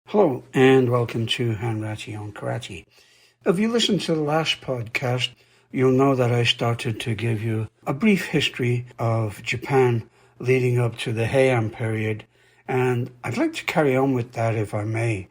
Hello and welcome to Hanratty on Karate. If you listened to the last podcast, you'll know that I started to give you a brief history of Japan leading up to the Heian period, and I'd like to carry on with that if I may.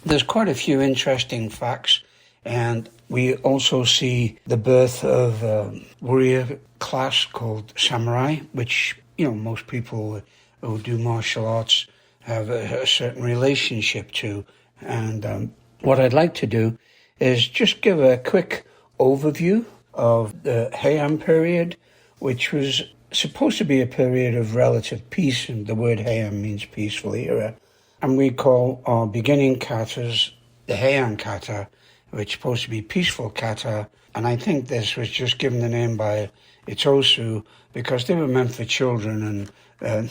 There's quite a few interesting facts, and we also see the birth of a warrior class called samurai, which, most people who do martial arts have a certain relationship to. And what I'd like to do is just give a quick overview of the Heian period, which was supposed to be a period of relative peace, and the word Heian means peaceful era. And we call our beginning katas the Heian kata, which is supposed to be peaceful kata. And I think this was just given the name by Itosu because they were meant for children and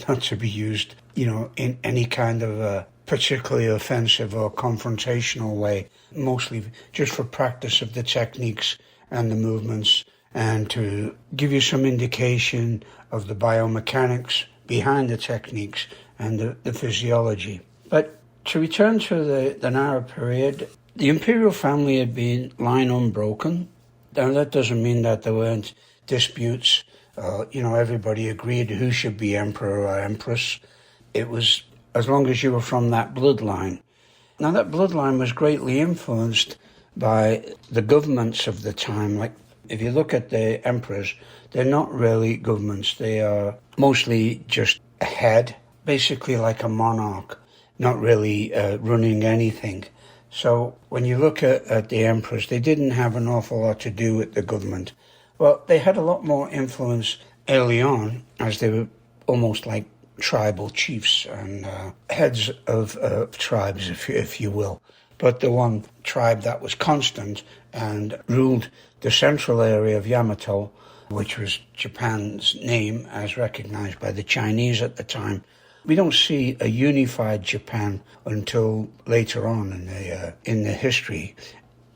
not to be used, in any kind of a particularly offensive or confrontational way, mostly just for practice of the techniques and the movements and to give you some indication of the biomechanics behind the techniques and the physiology. But to return to the Nara period, the imperial family had been lying unbroken. Now, that doesn't mean that there weren't disputes. Everybody agreed who should be emperor or empress. It was as long as you were from that bloodline. Now, that bloodline was greatly influenced by the governments of the time. Like, if you look at the emperors, they're not really governments. They are mostly just a head, basically like a monarch, not really running anything. So when you look at the emperors, they didn't have an awful lot to do with the government. Well, they had a lot more influence early on, as they were almost like tribal chiefs and heads of tribes, if you will. But the one tribe that was constant and ruled the central area of Yamato, which was Japan's name as recognized by the Chinese at the time. We don't see a unified Japan until later on in the history.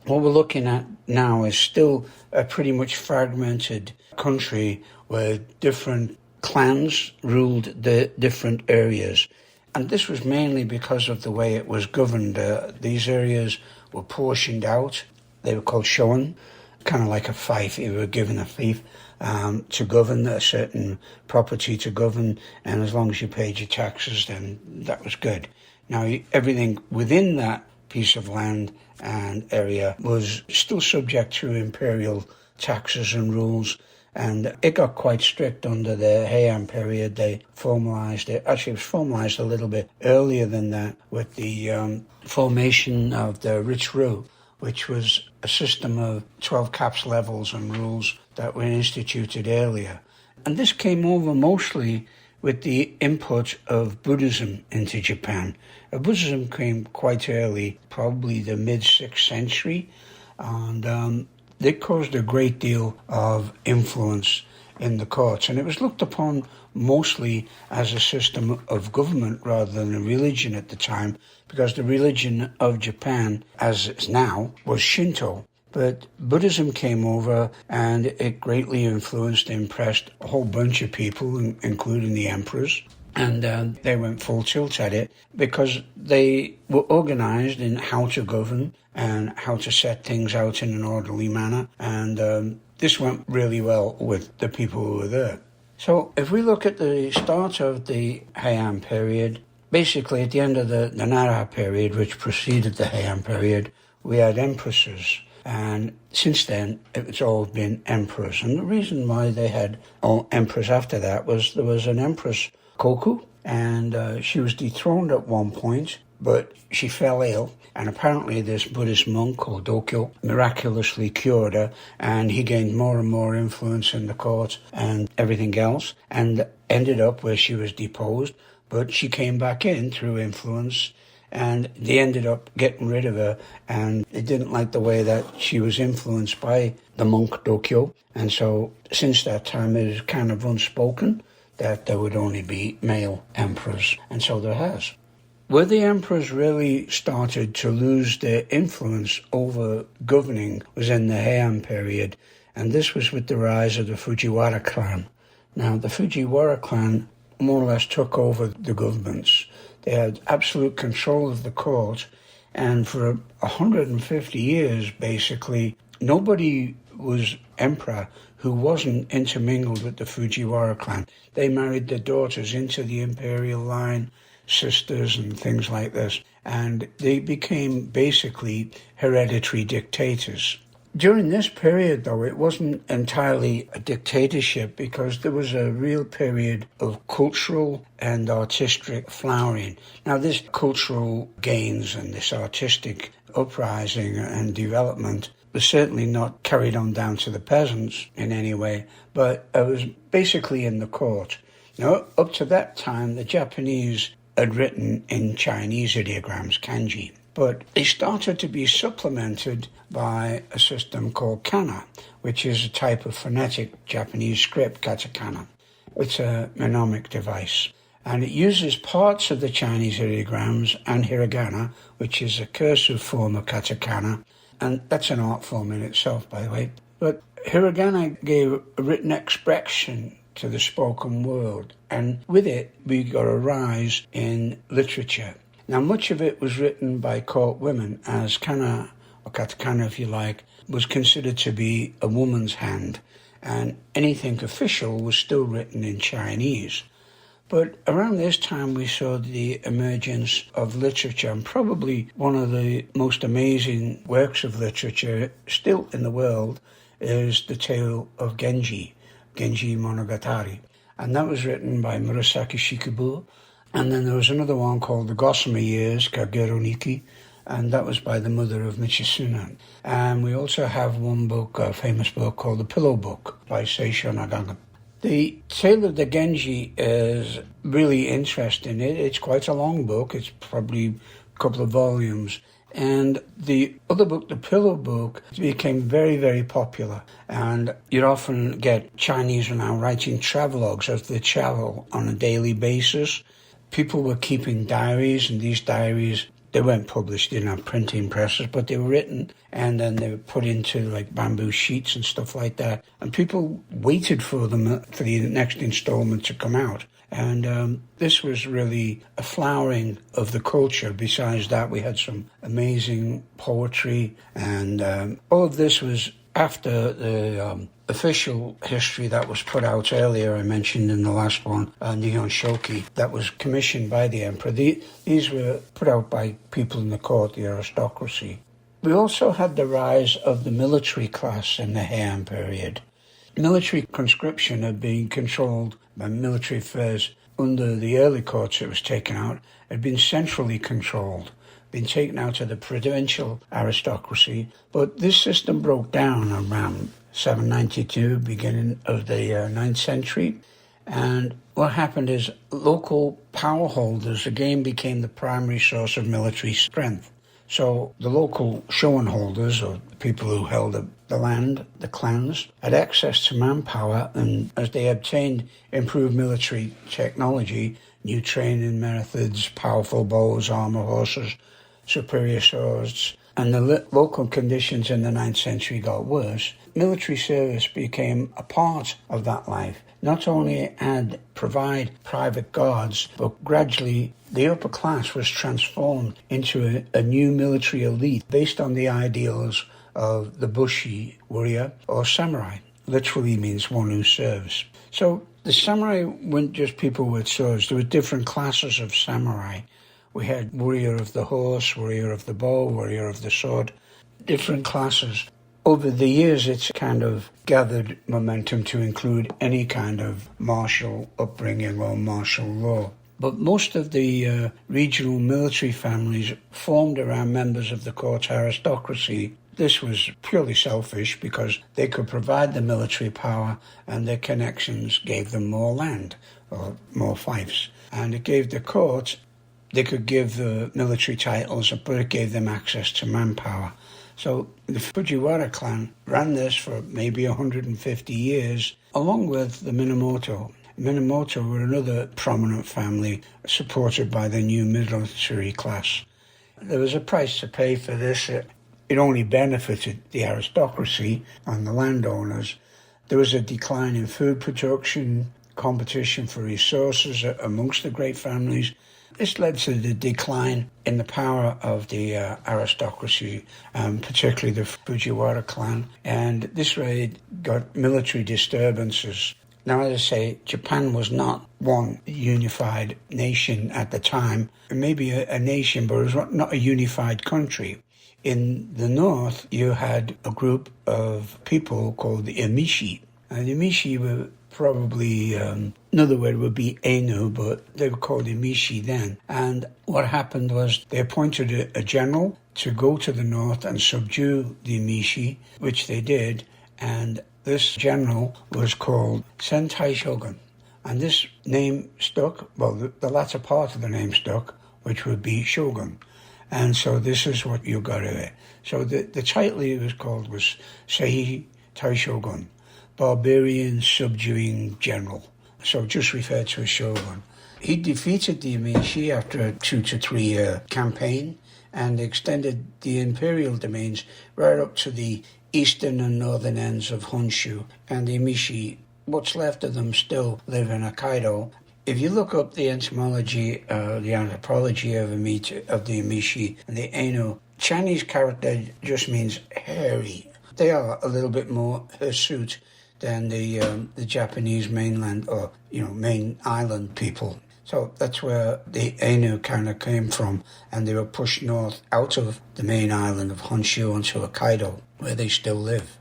What we're looking at now is still a pretty much fragmented country where different clans ruled the different areas. And this was mainly because of the way it was governed. These areas were portioned out. They were called shogun, kind of like a fief. You were given a fief to govern, a certain property to govern, and as long as you paid your taxes, then that was good. Now, everything within that piece of land and area was still subject to imperial taxes and rules, and it got quite strict under the Heian period. They formalized it. Actually, it was formalized a little bit earlier than that with the formation of the Rich-Ru, which was a system of 12 caps levels and rules that were instituted earlier. And this came over mostly with the input of Buddhism into Japan. Buddhism came quite early, probably the mid-6th century, and it caused a great deal of influence in the courts. And it was looked upon mostly as a system of government rather than a religion at the time, because the religion of Japan, as it's now, was Shinto. But Buddhism came over and it greatly influenced, impressed a whole bunch of people, including the emperors. And they went full tilt at it because they were organized in how to govern and how to set things out in an orderly manner. And this went really well with the people who were there. So if we look at the start of the Heian period, basically at the end of the Nara period, which preceded the Heian period, we had empresses. And since then, it's all been emperors. And the reason why they had all emperors after that was there was an empress, Koku, and she was dethroned at one point, but she fell ill. And apparently this Buddhist monk called Dokyo miraculously cured her, and he gained more and more influence in the court and everything else, and ended up where she was deposed. But she came back in through influence, and they ended up getting rid of her, and they didn't like the way that she was influenced by the monk Dokyo. And so since that time, it is kind of unspoken that there would only be male emperors, and so there has. Where the emperors really started to lose their influence over governing was in the Heian period, and this was with the rise of the Fujiwara clan. Now, the Fujiwara clan more or less took over the governments. They had absolute control of the court, and for 150 years, basically, nobody was emperor who wasn't intermingled with the Fujiwara clan. They married their daughters into the imperial line, sisters and things like this, and they became basically hereditary dictators. During this period, though, it wasn't entirely a dictatorship because there was a real period of cultural and artistic flowering. Now, this cultural gains and this artistic uprising and development was certainly not carried on down to the peasants in any way, but it was basically in the court. Now, up to that time, the Japanese had written in Chinese ideograms, kanji, but they started to be supplemented by a system called kana, which is a type of phonetic Japanese script, katakana. It's a mnemonic device, and it uses parts of the Chinese ideograms and hiragana, which is a cursive form of katakana, and that's an art form in itself, by the way. But hiragana gave a written expression to the spoken word, and with it we got a rise in literature. Now, much of it was written by court women, as kana, or katakana if you like, was considered to be a woman's hand, and anything official was still written in Chinese. But around this time we saw the emergence of literature, and probably one of the most amazing works of literature still in the world is the tale of Genji Monogatari. And that was written by Murasaki Shikibu. And then there was another one called The Gossamer Years, Kagero Niki, and that was by the mother of Michizuna. And we also have one book, a famous book called The Pillow Book by Seisho Nagaga. The Tale of the Genji is really interesting. It's quite a long book. It's probably a couple of volumes. And the other book, The Pillow Book, became very, very popular. And you'd often get Chinese now writing travelogues as they travel on a daily basis. People were keeping diaries, and these diaries, they weren't published, they didn't have printing presses, but they were written, and then they were put into like bamboo sheets and stuff like that. And people waited for them, for the next installment to come out. And this was really a flowering of the culture. Besides that, we had some amazing poetry, and all of this was after the official history that was put out earlier, I mentioned in the last one, Nihon Shoki, that was commissioned by the emperor. These were put out by people in the court, the aristocracy. We also had the rise of the military class in the Heian period. Military conscription had been controlled by military affairs under the early courts. It was taken out. It had been centrally controlled, been taken out of the provincial aristocracy. But this system broke down around 792, beginning of the 9th century. And what happened is local power holders again became the primary source of military strength. So the local shogun holders, or people who held the land, the clans, had access to manpower, and as they obtained improved military technology, new training methods, powerful bows, armor horses, superior swords, and the local conditions in the 9th century got worse, military service became a part of that life. Not only had provide private guards, but gradually the upper class was transformed into a new military elite based on the ideals of the Bushi warrior or samurai. Literally means one who serves. So the samurai weren't just people with swords. There were different classes of samurai. We had warrior of the horse, warrior of the bow, warrior of the sword, different classes. Over the years, it's kind of gathered momentum to include any kind of martial upbringing or martial law. But most of the regional military families formed around members of the court aristocracy. This was purely selfish because they could provide the military power, and their connections gave them more land or more fiefs. And it gave the court, they could give the military titles, but it gave them access to manpower. So the Fujiwara clan ran this for maybe 150 years, along with the Minamoto. Minamoto were another prominent family supported by the new military class. There was a price to pay for this. It only benefited the aristocracy and the landowners. There was a decline in food production, competition for resources amongst the great families, This led to the decline in the power of the aristocracy, particularly the Fujiwara clan, and this raid got military disturbances. Now, as I say, Japan was not one unified nation at the time. Maybe a nation, but it was not a unified country. In the north, you had a group of people called the Emishi. And the Emishi were probably, another word would be Ainu, but they were called Emishi then. And what happened was they appointed a general to go to the north and subdue the Emishi, which they did. And this general was called Sensei Shogun. And this name stuck, well, the latter part of the name stuck, which would be Shogun. And so this is what you got of it. So the title he was called was Sei Taishogun, Barbarian Subduing General. So just referred to as Shogun. He defeated the Emishi after a 2 to 3 year campaign and extended the imperial domains right up to the eastern and northern ends of Honshu. And the Emishi, what's left of them, still live in Hokkaido. If you look up the etymology, the anthropology of the Emishi and the Ainu, Chinese character just means hairy. They are a little bit more hirsute than the Japanese mainland or, main island people. So that's where the Ainu kind of came from, and they were pushed north out of the main island of Honshu onto Hokkaido, where they still live.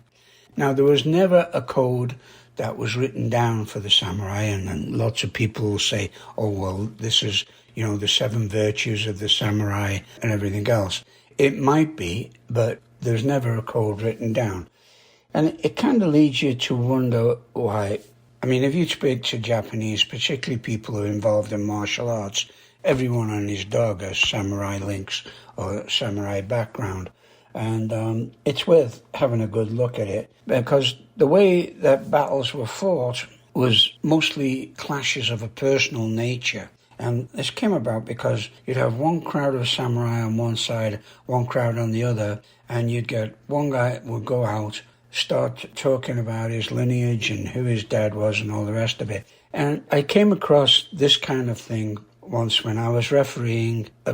Now, there was never a code that was written down for the samurai, and lots of people will say, oh, well, this is, the 7 virtues of the samurai and everything else. It might be, but there's never a code written down. And it kind of leads you to wonder why. I mean, if you speak to Japanese, particularly people who are involved in martial arts, everyone on his dog has samurai links or samurai background. And it's worth having a good look at it, because the way that battles were fought was mostly clashes of a personal nature. And this came about because you'd have one crowd of samurai on one side, one crowd on the other, and you'd get one guy would go out, start talking about his lineage and who his dad was and all the rest of it. And I came across this kind of thing once when I was refereeing a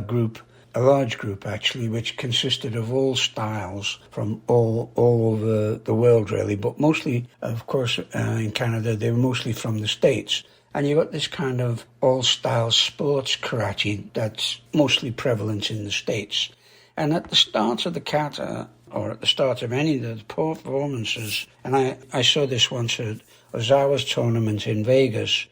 large group actually, which consisted of all styles from all over the world really, but mostly, of course, in Canada, they were mostly from the States. And you got this kind of all-style sports karate that's mostly prevalent in the States. And at the start of the kata, or at the start of any of the performances, and I saw this once at Ozawa's tournament in Vegas,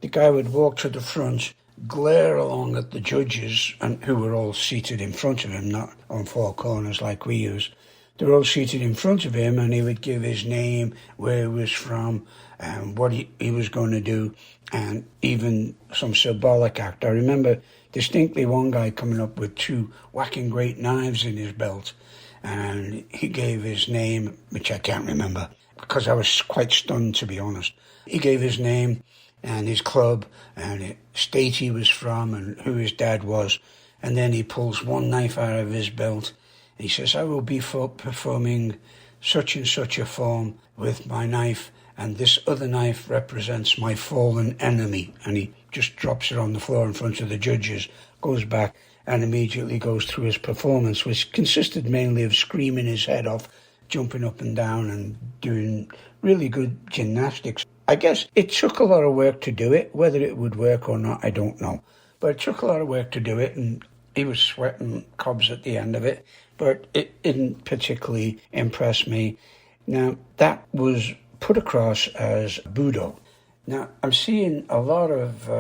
the guy would walk to the front, glare along at the judges, and who were all seated in front of him, not on 4 corners like we use. They were all seated in front of him, and he would give his name, where he was from, and what he was going to do, and even some symbolic act. I remember distinctly one guy coming up with 2 whacking great knives in his belt, and he gave his name, which I can't remember, because I was quite stunned, to be honest. He gave his name and his club and the state he was from and who his dad was, and then he pulls one knife out of his belt and he says, I will be performing such and such a form with my knife, and this other knife represents my fallen enemy. And he just drops it on the floor in front of the judges, goes back and immediately goes through his performance, which consisted mainly of screaming his head off, jumping up and down and doing really good gymnastics. I guess it took a lot of work to do it. Whether it would work or not, I don't know. But it took a lot of work to do it, and he was sweating cobs at the end of it. But it didn't particularly impress me. Now, that was put across as Budo. Now, I'm seeing a lot of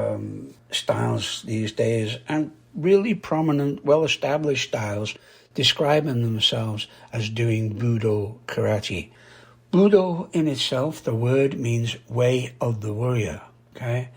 styles these days, and really prominent, well-established styles, describing themselves as doing Budo karate. Budo in itself, the word means way of the warrior, okay?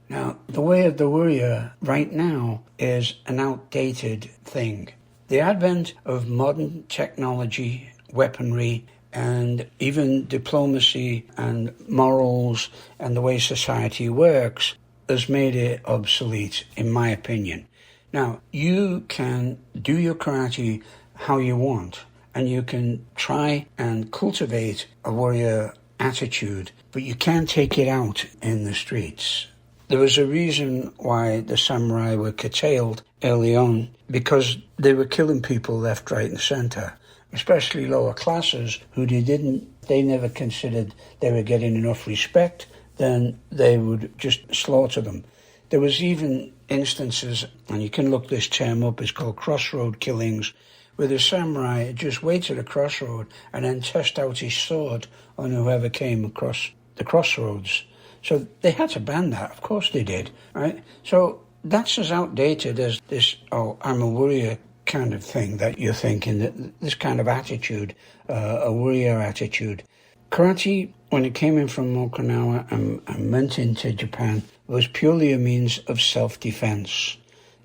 Now, the way of the warrior right now is an outdated thing. The advent of modern technology, weaponry, and even diplomacy and morals and the way society works has made it obsolete, in my opinion. Now, you can do your karate how you want, and you can try and cultivate a warrior attitude, but you can't take it out in the streets. There was a reason why the samurai were curtailed early on, because they were killing people left, right and centre, especially lower classes who they never considered they were getting enough respect. Then they would just slaughter them. There was even instances, and you can look this term up, it's called crossroad killings, where the samurai just wait at a crossroad and then test out his sword on whoever came across the crossroads. So they had to ban that, of course they did, right? So that's as outdated as this, oh, I'm a warrior kind of thing that you're thinking, that this kind of attitude, a warrior attitude. Karate, when it came in from Okinawa and went into Japan, was purely a means of self-defense.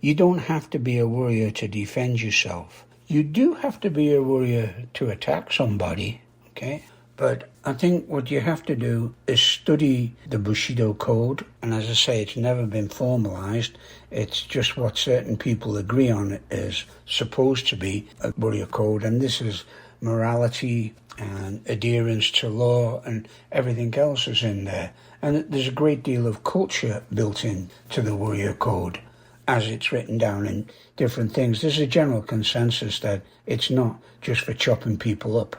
You don't have to be a warrior to defend yourself. You do have to be a warrior to attack somebody, okay? But I think what you have to do is study the Bushido Code. And as I say, it's never been formalized. It's just what certain people agree on it is supposed to be a warrior code. And this is morality and adherence to law, and everything else is in there. And there's a great deal of culture built in to the warrior code as it's written down in different things. There's a general consensus that it's not just for chopping people up,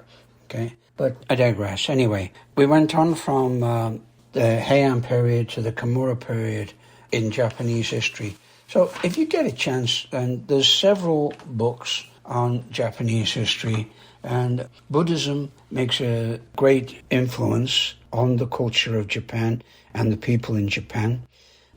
okay? But I digress. Anyway, we went on from the Heian period to the Kimura period in Japanese history. So if you get a chance, then there's several books on Japanese history, and Buddhism makes a great influence on the culture of Japan and the people in Japan.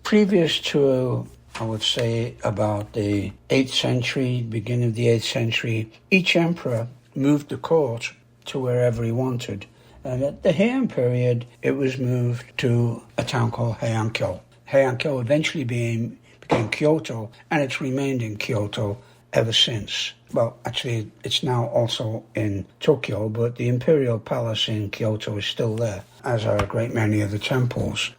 Previous to, I would say, about the 8th century, beginning of the 8th century, each emperor moved the court to wherever he wanted. And at the Heian period, it was moved to a town called Heiankyo. Heiankyo eventually became Kyoto, and it's remained in Kyoto ever since. Well, actually, it's now also in Tokyo, but the imperial palace in Kyoto is still there, as are a great many of the temples.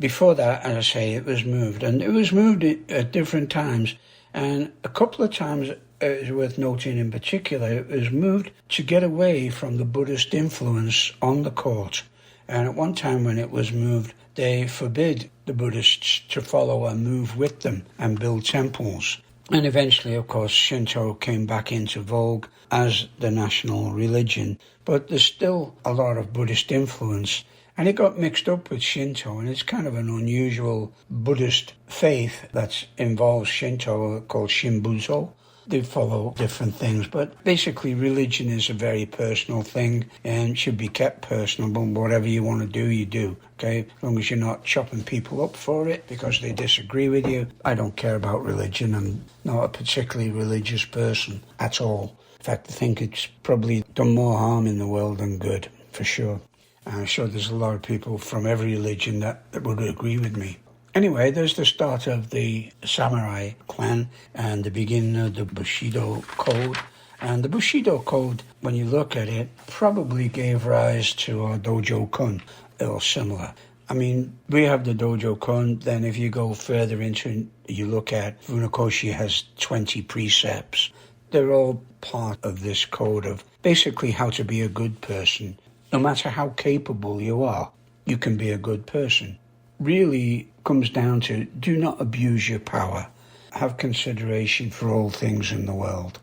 Before that, as I say, it was moved, and it was moved at different times, and a couple of times, it's worth noting in particular, it was moved to get away from the Buddhist influence on the court. And at one time when it was moved, they forbid the Buddhists to follow and move with them and build temples. And eventually, of course, Shinto came back into vogue as the national religion. But there's still a lot of Buddhist influence. And it got mixed up with Shinto, and it's kind of an unusual Buddhist faith that involves Shinto called Shinbuzo. They follow different things, but basically religion is a very personal thing and should be kept personal, but whatever you want to do, you do, okay? As long as you're not chopping people up for it because they disagree with you. I don't care about religion. I'm not a particularly religious person at all. In fact, I think it's probably done more harm in the world than good, for sure. I'm sure there's a lot of people from every religion that would agree with me. Anyway, there's the start of the samurai clan and the beginning of the Bushido Code. And the Bushido Code, when you look at it, probably gave rise to our Dojo-kun or similar. I mean, we have the Dojo-kun, then if you go further into, you look at Funakoshi has 20 precepts. They're all part of this code of basically how to be a good person. No matter how capable you are, you can be a good person. Really comes down to do not abuse your power. Have consideration for all things in the world.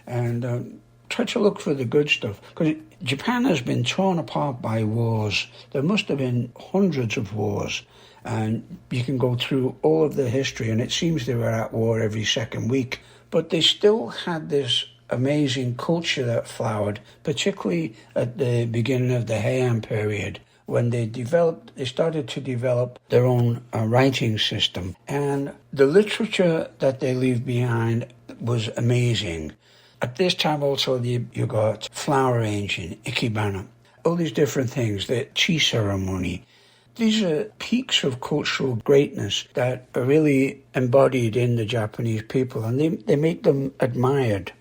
And try to look for the good stuff. Because Japan has been torn apart by wars. There must have been hundreds of wars. And you can go through all of the history, and it seems they were at war every second week. But they still had this amazing culture that flowered, particularly at the beginning of the Heian period, when they started to develop their own writing system. And the literature that they leave behind was amazing. At this time also, you got flower arranging, ikebana, all these different things, the tea ceremony. These are peaks of cultural greatness that are really embodied in the Japanese people, and they make them admired.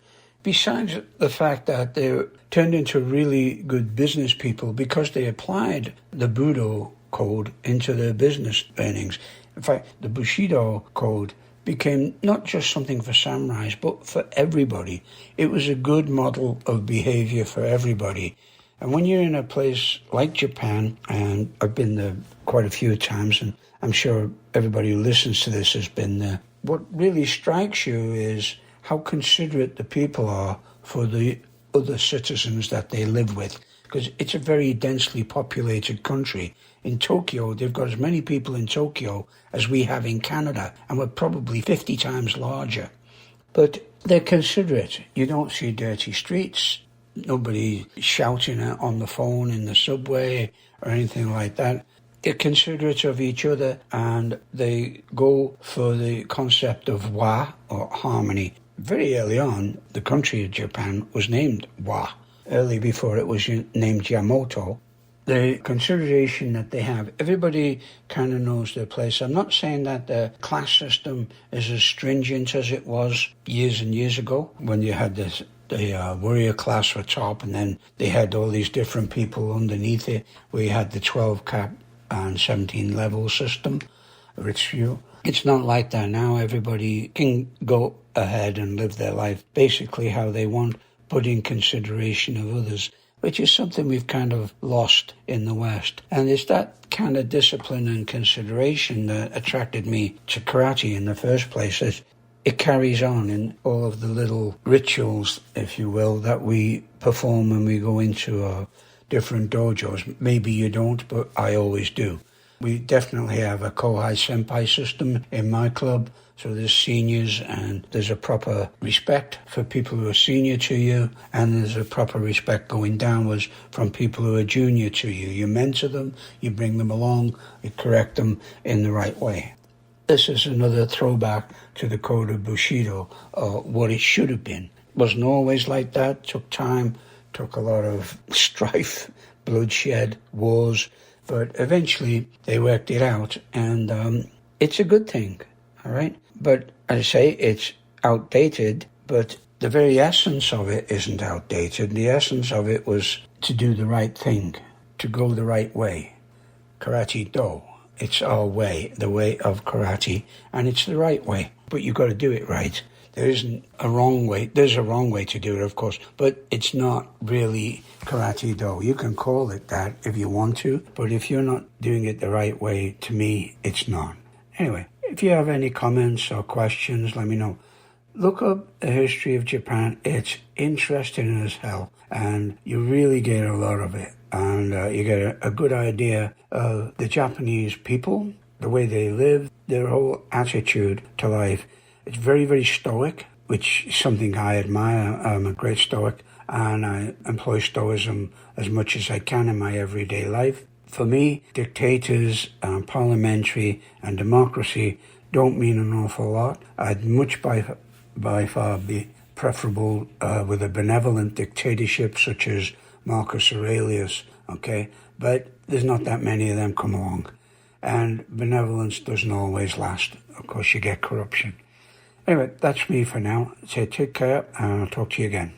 Besides the fact that they turned into really good business people because they applied the Bushido Code into their business earnings. In fact, the Bushido Code became not just something for samurais, but for everybody. It was a good model of behavior for everybody. And when you're in a place like Japan, and I've been there quite a few times, and I'm sure everybody who listens to this has been there. What really strikes you is how considerate the people are for the other citizens that they live with, because it's a very densely populated country. In Tokyo, they've got as many people in Tokyo as we have in Canada, and we're probably 50 times larger. But they're considerate. You don't see dirty streets, nobody shouting on the phone in the subway or anything like that. They're considerate of each other, and they go for the concept of wa, or harmony. Very early on, the country of Japan was named wa, early before it was named Yamato. The consideration that they have, everybody kind of knows their place. I'm not saying that the class system is as stringent as it was years and years ago, when you had the warrior class at top, and then they had all these different people underneath it, where you had the 12 cap and 17 level system. It's not like that now. Everybody can go ahead and live their life basically how they want, but in consideration of others, which is something we've kind of lost in the West. And it's that kind of discipline and consideration that attracted me to karate in the first place. It carries on in all of the little rituals, if you will, that we perform when we go into different dojos. Maybe you don't, but I always do. We definitely have a Kohai Senpai system in my club. So there's seniors, and there's a proper respect for people who are senior to you, and there's a proper respect going downwards from people who are junior to you. You mentor them, you bring them along, you correct them in the right way. This is another throwback to the code of Bushido, what it should have been. It wasn't always like that. Took time, took a lot of strife, bloodshed, wars, but eventually they worked it out, and it's a good thing, all right? But as I say, it's outdated, but the very essence of it isn't outdated. The essence of it was to do the right thing, to go the right way. Karate Do, it's our way, the way of karate, and it's the right way. But you've got to do it right. There isn't a wrong way. There's a wrong way to do it, of course, but it's not really Karate Do. You can call it that if you want to, but if you're not doing it the right way, to me, it's not. Anyway, if you have any comments or questions, let me know. Look up the history of Japan. It's interesting as hell, and you really get a lot of it. And you get a good idea of the Japanese people, the way they live, their whole attitude to life. It's very, very stoic, which is something I admire. I'm a great stoic, and I employ stoicism as much as I can in my everyday life. For me, dictators, parliamentary and democracy don't mean an awful lot. I'd much by far be preferable with a benevolent dictatorship such as Marcus Aurelius, okay? But there's not that many of them come along. And benevolence doesn't always last. Of course, you get corruption. Anyway, that's me for now. So take care, and I'll talk to you again.